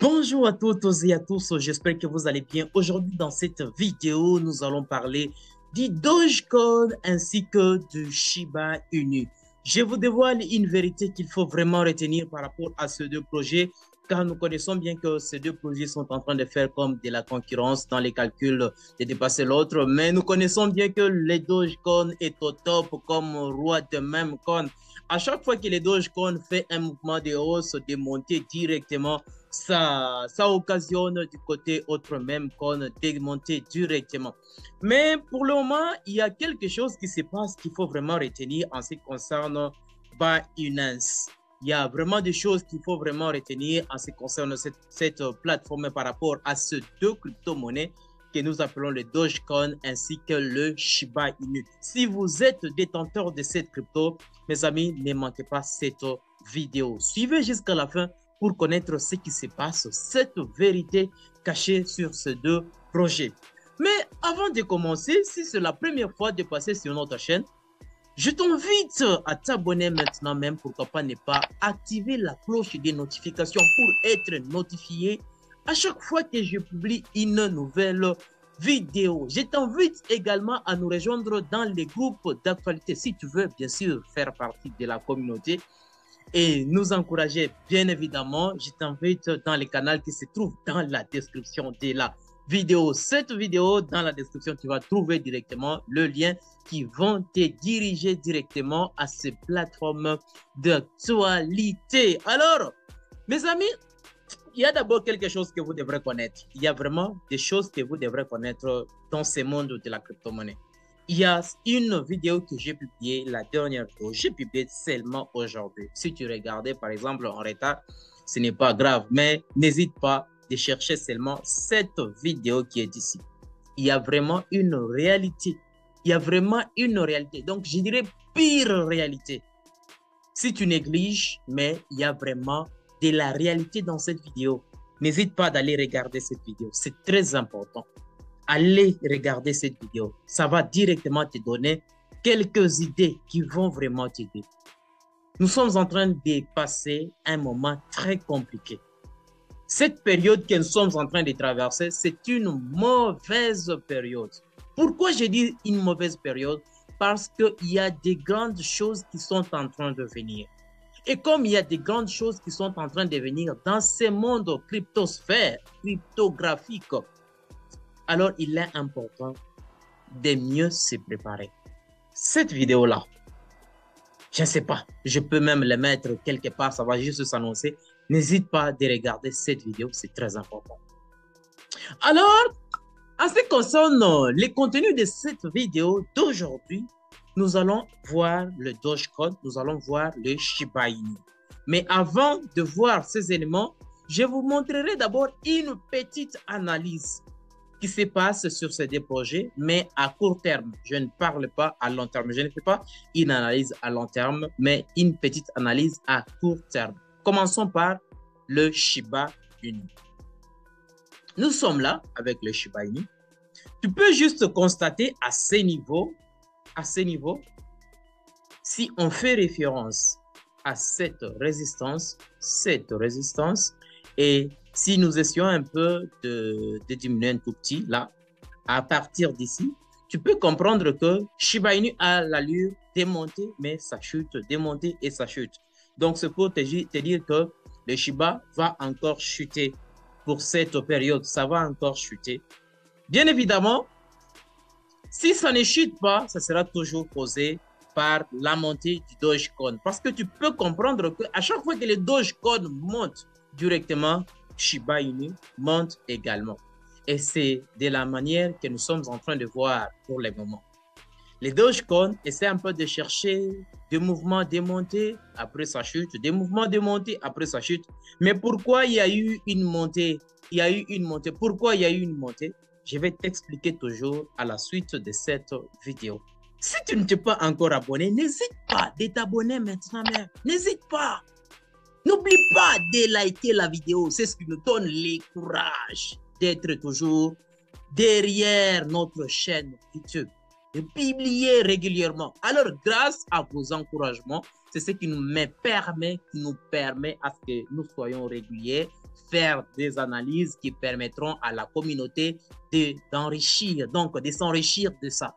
Bonjour à toutes et à tous, j'espère que vous allez bien. Aujourd'hui, dans cette vidéo, nous allons parler du Dogecoin ainsi que du Shiba Inu. Je vous dévoile une vérité qu'il faut vraiment retenir par rapport à ces deux projets, car nous connaissons bien que ces deux projets sont en train de faire comme de la concurrence dans les calculs de dépasser l'autre, mais nous connaissons bien que le Dogecoin est au top comme roi de même coin. À chaque fois que le Dogecoin fait un mouvement de hausse, de montée directement, ça occasionne du côté autre même qu'on démonter directement. Mais pour le moment, il y a quelque chose qui se passe qu'il faut vraiment retenir en ce qui concerne Binance. Il y a vraiment des choses qu'il faut vraiment retenir en ce qui concerne cette plateforme par rapport à ces deux crypto-monnaies que nous appelons le Dogecoin ainsi que le Shiba Inu. Si vous êtes détenteur de cette crypto, mes amis, ne manquez pas cette vidéo. Suivez jusqu'à la fin pour connaître ce qui se passe, cette vérité cachée sur ces deux projets. Mais avant de commencer, si c'est la première fois de passer sur notre chaîne, je t'invite à t'abonner maintenant même, pourquoi pas ne pas activer la cloche des notifications pour être notifié à chaque fois que je publie une nouvelle vidéo. Je t'invite également à nous rejoindre dans les groupes d'actualité si tu veux bien sûr faire partie de la communauté et nous encourager, bien évidemment. Je t'invite dans le canal qui se trouve dans la description de la vidéo. Cette vidéo, dans la description, tu vas trouver directement le lien qui vont te diriger directement à ces plateformes d'actualité. Alors, mes amis, il y a d'abord quelque chose que vous devrez connaître. Il y a vraiment des choses que vous devrez connaître dans ce monde de la crypto-monnaie. Il y a une vidéo que j'ai publiée la dernière fois. J'ai publié seulement aujourd'hui. Si tu regardais par exemple en retard, ce n'est pas grave. Mais n'hésite pas de chercher seulement cette vidéo qui est ici. Il y a vraiment une réalité. Il y a vraiment une réalité. Donc je dirais pire réalité. Si tu négliges, mais il y a vraiment de la réalité dans cette vidéo. N'hésite pas d'aller regarder cette vidéo. C'est très important. Allez regarder cette vidéo. Ça va directement te donner quelques idées qui vont vraiment t'aider. Nous sommes en train de passer un moment très compliqué. Cette période que nous sommes en train de traverser, c'est une mauvaise période. Pourquoi je dis une mauvaise période? Parce qu'il y a des grandes choses qui sont en train de venir. Et comme il y a des grandes choses qui sont en train de venir dans ce monde cryptosphère, cryptographique, alors il est important de mieux se préparer. Cette vidéo-là, je ne sais pas, je peux même la mettre quelque part, ça va juste s'annoncer. N'hésite pas de regarder cette vidéo, c'est très important. Alors, en ce qui concerne les contenus de cette vidéo d'aujourd'hui, nous allons voir le Dogecoin, nous allons voir le Shiba Inu. Mais avant de voir ces éléments, je vous montrerai d'abord une petite analyse qui se passe sur ces deux projets, mais à court terme. Je ne parle pas à long terme. Je ne fais pas une analyse à long terme, mais une petite analyse à court terme. Commençons par le Shiba Inu. Nous sommes là avec le Shiba Inu. Tu peux juste constater à ce niveau, si on fait référence à cette résistance, et si nous essayons un peu de diminuer un tout petit, là, à partir d'ici, tu peux comprendre que Shiba Inu a l'allure de monter, mais ça chute, de monter et ça chute. Donc, c'est pour te dire que le Shiba va encore chuter pour cette période. Ça va encore chuter. Bien évidemment, si ça ne chute pas, ça sera toujours causé par la montée du Dogecoin. Parce que tu peux comprendre qu'à chaque fois que le Dogecoin monte directement, Shiba Inu monte également. Et c'est de la manière que nous sommes en train de voir pour le moment. Les Dogecoin essaient un peu de chercher des mouvements de montée, après ça chute, des mouvements de montée, après ça chute. Mais pourquoi il y a eu une montée? Pourquoi il y a eu une montée? Je vais t'expliquer toujours à la suite de cette vidéo. Si tu ne t'es pas encore abonné, n'hésite pas de t'abonner maintenant même. N'hésite pas. N'oublie pas de liker la vidéo. C'est ce qui nous donne le courage d'être toujours derrière notre chaîne YouTube, de publier régulièrement. Alors, grâce à vos encouragements, c'est ce qui nous permet à ce que nous soyons réguliers faire des analyses qui permettront à la communauté d'enrichir, donc de s'enrichir de ça.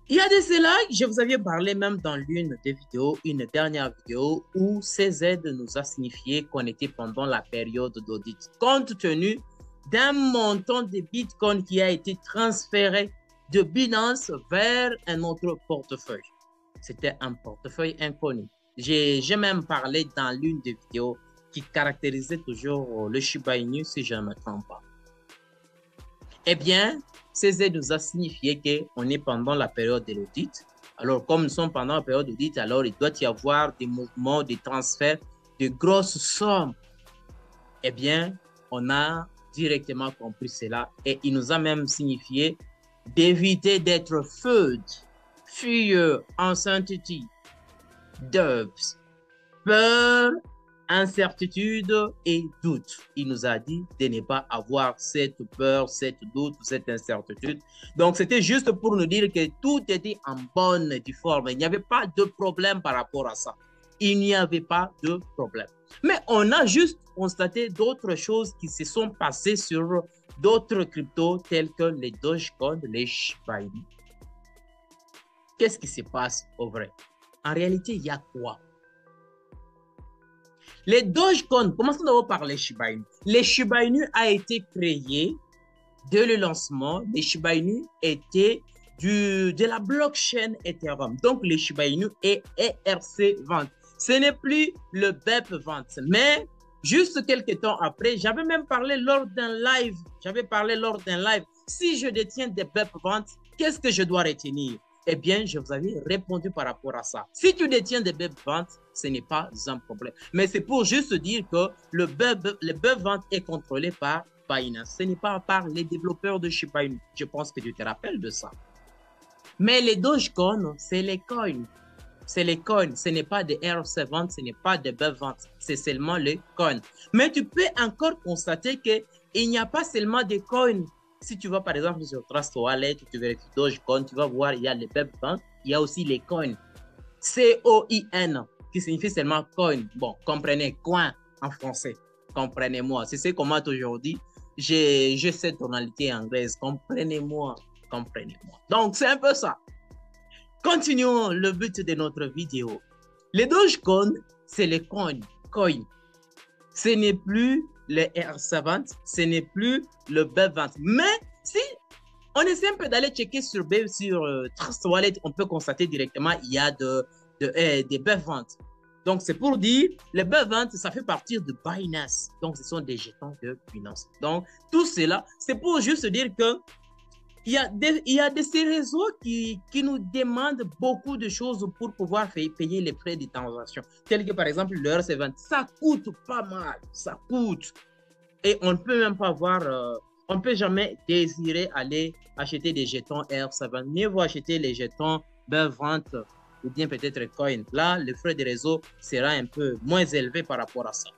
Il y a de cela, je vous avais parlé même dans l'une des vidéos, une dernière vidéo, où CZ nous a signifié qu'on était pendant la période d'audit, compte tenu d'un montant de Bitcoin qui a été transféré de Binance vers un autre portefeuille. C'était un portefeuille inconnu. J'ai même parlé dans l'une des vidéos qui caractérisait toujours le Shiba Inu, si je ne me trompe pas. Eh bien, CZ nous a signifié qu'on est pendant la période de l'audit. Alors, comme nous sommes pendant la période d'audit, alors il doit y avoir des mouvements, des transferts de grosses sommes. Eh bien, on a directement compris cela et il nous a même signifié d'éviter d'être furieux, uncertainty, doubts, peur, incertitude et doute. Il nous a dit de ne pas avoir cette peur, cette doute, cette incertitude. Donc, c'était juste pour nous dire que tout était en bonne forme. Il n'y avait pas de problème par rapport à ça. Il n'y avait pas de problème. Mais on a juste constaté d'autres choses qui se sont passées sur d'autres cryptos tels que les Dogecoin, les Shiba Inu. Qu'est-ce qui se passe au vrai? En réalité, il y a quoi? Les Dogecoin, commençons d'abord par les Shiba Inu. Les Shiba Inu a été créé dès le lancement. Les Shiba Inu étaient de la blockchain Ethereum. Donc, les Shiba Inu est ERC20. Ce n'est plus le BEP20. Mais juste quelques temps après, j'avais même parlé lors d'un live. Si je détiens des BEP20, qu'est-ce que je dois retenir? Eh bien, je vous avais répondu par rapport à ça. Si tu détiens des BEP20, ce n'est pas un problème. Mais c'est pour juste dire que le BEP20 est contrôlé par Binance. Ce n'est pas par les développeurs de Shiba Inu. Je pense que tu te rappelles de ça. Mais les Dogecoin, c'est les coins. C'est les coins. Ce n'est pas des ERC20, ce n'est pas des BEP20. C'est seulement les coins. Mais tu peux encore constater qu'il n'y a pas seulement des coins. Si tu vas par exemple sur Trust Wallet, tu vérifies Dogecoin, tu vas voir, il y a les BEP20, il y a aussi les coins. C-O-I-N, qui signifie seulement coin. Bon, comprenez, coin en français. Comprenez-moi. C'est ce qu'on m'a toujours dit. J'ai cette tonalité anglaise. Comprenez-moi. Comprenez-moi. Donc, c'est un peu ça. Continuons le but de notre vidéo. Les Dogecoin, c'est les coins. Ce n'est plus le ERC20, ce n'est plus le BEP20. Mais si on essaie un peu d'aller checker sur Trust Wallet, on peut constater directement qu'il y a des BEP20. Donc, c'est pour dire, les BEP20, ça fait partir de Binance. Donc, ce sont des jetons de Binance. Donc, tout cela, c'est pour juste dire que il y a ces réseaux qui nous demandent beaucoup de choses pour pouvoir payer les frais de transaction. Tel que par exemple le ERC20, ça coûte pas mal, ça coûte. Et on ne peut même pas avoir, on ne peut jamais désirer aller acheter des jetons ERC20. Mieux vaut acheter les jetons BEP20 ou bien peut-être coin. Là, le frais de réseau sera un peu moins élevé par rapport à ça.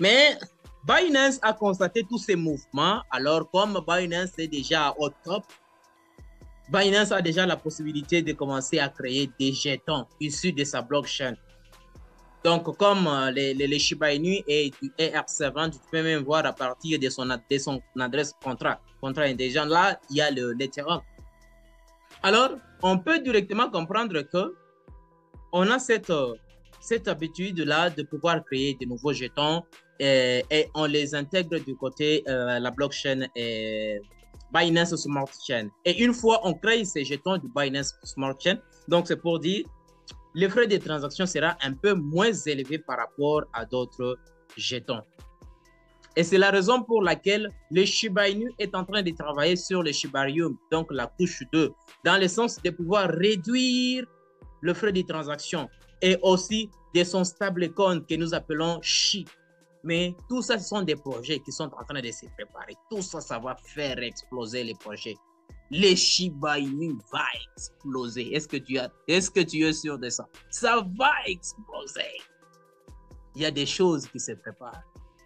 Mais Binance a constaté tous ces mouvements. Alors, comme Binance est déjà au top, Binance a déjà la possibilité de commencer à créer des jetons issus de sa blockchain. Donc, comme les Shiba Inu et du ERC20, tu peux même voir à partir de son adresse contrat intelligent. Là, il y a l'Ethereum. Alors, on peut directement comprendre que on a cette habitude-là de pouvoir créer de nouveaux jetons et on les intègre du côté la blockchain Binance Smart Chain. Et une fois on crée ces jetons du Binance Smart Chain, donc c'est pour dire le frais de transaction sera un peu moins élevé par rapport à d'autres jetons. Et c'est la raison pour laquelle le Shiba Inu est en train de travailler sur le Shibarium, donc la couche 2, dans le sens de pouvoir réduire le frais de transaction et aussi de son stablecoin que nous appelons SHI. Mais tout ça, ce sont des projets qui sont en train de se préparer. Tout ça, ça va faire exploser les projets. Le Shiba Inu va exploser. Est-ce que tu es sûr de ça? Ça va exploser. Il y a des choses qui se préparent.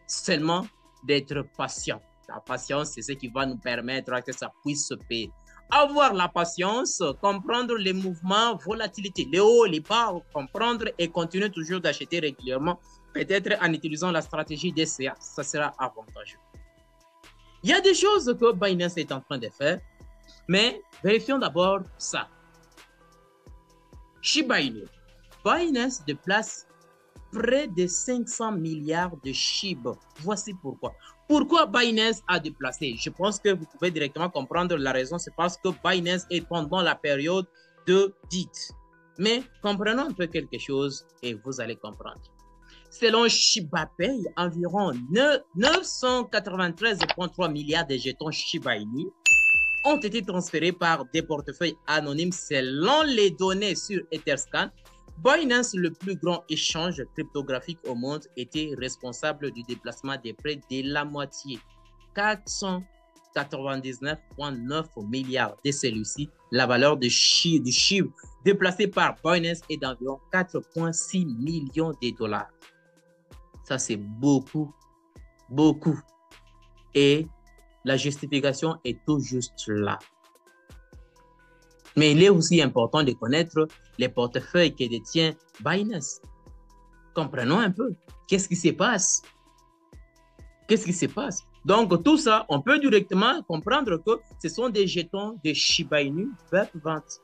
Seulement d'être patient. La patience, c'est ce qui va nous permettre que ça puisse se payer. Avoir la patience, comprendre les mouvements, volatilité, les hauts, les bas, comprendre et continuer toujours d'acheter régulièrement peut-être en utilisant la stratégie DCA, ça sera avantageux. Il y a des choses que Binance est en train de faire, mais vérifions d'abord ça. Shiba Inu. Binance déplace près de 500 milliards de SHIB. Voici pourquoi. Pourquoi Binance a déplacé? Je pense que vous pouvez directement comprendre la raison. C'est parce que Binance est pendant la période de DIT. Mais comprenons un peu quelque chose et vous allez comprendre. Selon ShibaPay, environ 993,3 milliards de jetons Shiba Inu ont été transférés par des portefeuilles anonymes selon les données sur Etherscan. Binance, le plus grand échange cryptographique au monde, était responsable du déplacement de près de la moitié, 499,9 milliards de celui-ci. La valeur du SHIB déplacé par Binance est d'environ 4,6 millions de dollars. Ça, c'est beaucoup, beaucoup. Et la justification est tout juste là. Mais il est aussi important de connaître les portefeuilles que détient Binance. Comprenons un peu. Qu'est-ce qui se passe? Qu'est-ce qui se passe? Donc, tout ça, on peut directement comprendre que ce sont des jetons de Shiba Inu vers vente.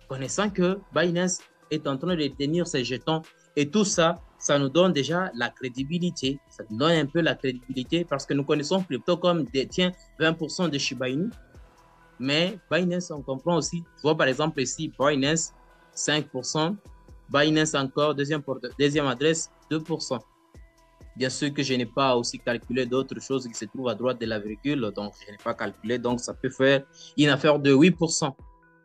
Connaissant que Binance est en train de tenir ces jetons et tout ça, ça nous donne déjà la crédibilité. Ça nous donne un peu la crédibilité parce que nous connaissons Crypto comme détient 20% de Shiba Inu. Mais Binance, on comprend aussi. Tu vois par exemple ici, Binance 5%, Binance encore, deuxième adresse 2%. Bien sûr que je n'ai pas aussi calculé d'autres choses qui se trouvent à droite de la virgule, donc je n'ai pas calculé, donc ça peut faire une affaire de 8%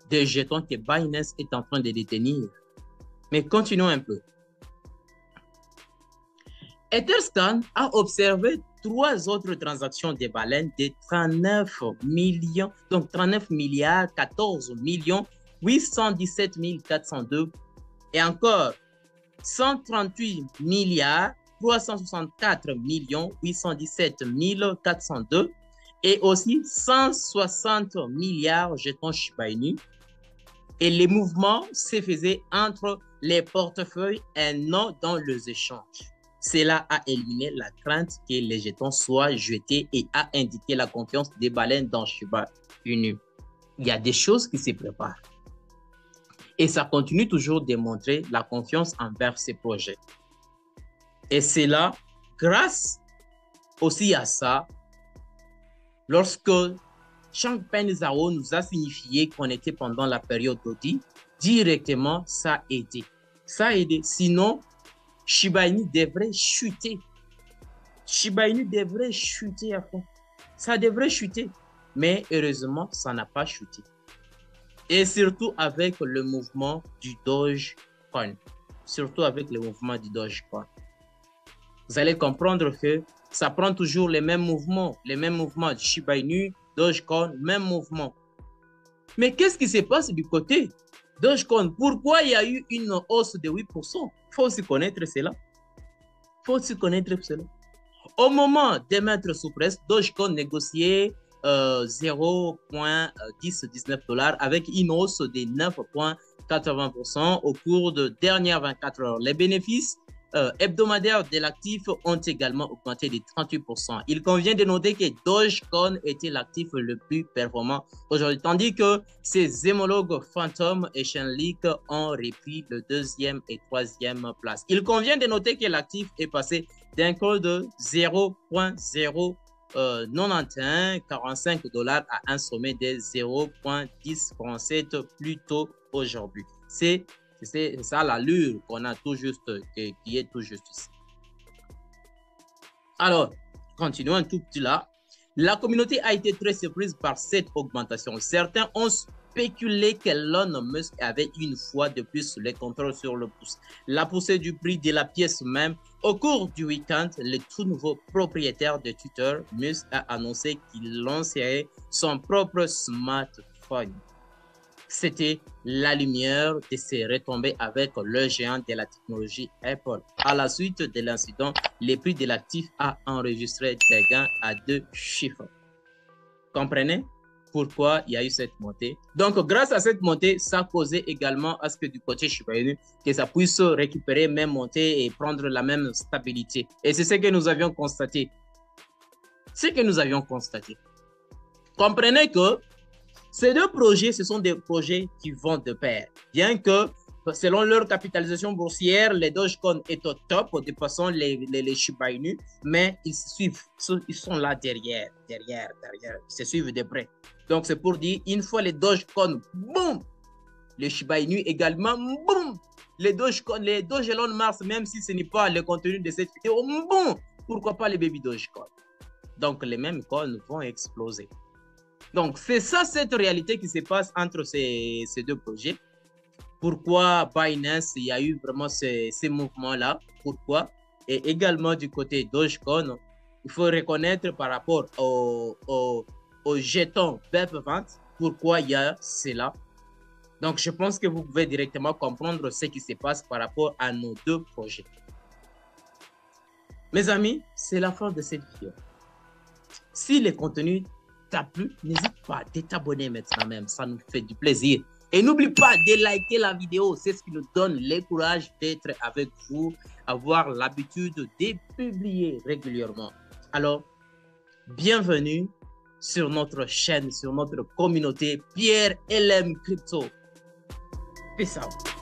des jetons que Binance est en train de détenir. Mais continuons un peu. Etherscan a observé 3 autres transactions de baleines de 39 millions, donc 39 milliards, 14 millions, 817 402 et encore 138 milliards, 364 millions, 817 402 et aussi 160 milliards jetons Shiba Inu. Et les mouvements se faisaient entre les portefeuilles et non dans les échanges. Cela a éliminé la crainte que les jetons soient jetés et a indiqué la confiance des baleines dans Shiba Inu. Il y a des choses qui se préparent. Et ça continue toujours de montrer la confiance envers ces projets. Et c'est là, grâce aussi à ça, lorsque Changpeng Zhao nous a signifié qu'on était pendant la période d'audit, directement, ça a aidé. Ça a aidé. Sinon, Shiba Inu devrait chuter. Shiba Inu devrait chuter à fond. Ça devrait chuter. Mais heureusement, ça n'a pas chuté. Et surtout avec le mouvement du Dogecoin. Surtout avec le mouvement du Dogecoin. Vous allez comprendre que ça prend toujours les mêmes mouvements de Shiba Inu, Dogecoin, même mouvement. Mais qu'est-ce qui se passe du côté Dogecoin? Pourquoi il y a eu une hausse de 8%? Il faut aussi connaître cela. Au moment d'émettre sous presse, Dogecoin négociait 0,1019 $ avec une hausse de 9,80% au cours de dernières 24 heures. Les bénéfices hebdomadaires de l'actif ont également augmenté de 38%. Il convient de noter que Dogecoin était l'actif le plus performant aujourd'hui, tandis que ses homologues Phantom et Chainlink ont repris le 2e et 3e place. Il convient de noter que l'actif est passé d'un cours de 0,09145 $ à un sommet de 0,1047 plus tôt aujourd'hui. C'est ça l'allure qu'on a tout juste, qui est tout juste ici. Alors, continuons un tout petit là. La communauté a été très surprise par cette augmentation. Certains ont spéculé qu'Elon Musk avait une fois de plus le contrôle sur le pouce. La poussée du prix de la pièce même. Au cours du week-end, le tout nouveau propriétaire de Twitter, Musk, a annoncé qu'il lancerait son propre smartphone. C'était la lumière de ces retombées avec le géant de la technologie Apple. À la suite de l'incident, le prix de l'actif a enregistré des gains à 2 chiffres. Comprenez? pourquoi il y a eu cette montée. Donc, grâce à cette montée, ça a causé également à ce que du côté Shiba Inu, que ça puisse récupérer, même monter et prendre la même stabilité. Et c'est ce que nous avions constaté. Comprenez que ces deux projets, ce sont des projets qui vont de pair. Bien que, selon leur capitalisation boursière, les Dogecoin est au top, dépassant les Shiba Inu, mais ils suivent, ils sont là derrière, ils se suivent de près. Donc, c'est pour dire, une fois les Dogecoin, boum, les Shiba Inu également, boum, les Doge Elon Mars, même si ce n'est pas le contenu de cette vidéo, boum, pourquoi pas les baby Dogecoin. Donc, les mêmes coins vont exploser. Donc, c'est ça, cette réalité qui se passe entre ces deux projets. Pourquoi Binance, il y a eu vraiment ces mouvements-là? Pourquoi? Et également du côté Dogecoin, il faut reconnaître par rapport au jeton BEP20, pourquoi il y a cela. Donc, je pense que vous pouvez directement comprendre ce qui se passe par rapport à nos deux projets. Mes amis, c'est la fin de cette vidéo. Si le contenu t'a plu, n'hésite pas à t'abonner maintenant même, ça nous fait du plaisir. Et n'oublie pas de liker la vidéo, c'est ce qui nous donne le courage d'être avec vous, avoir l'habitude de publier régulièrement. Alors, bienvenue sur notre chaîne, sur notre communauté Pierre LM Crypto. Peace out.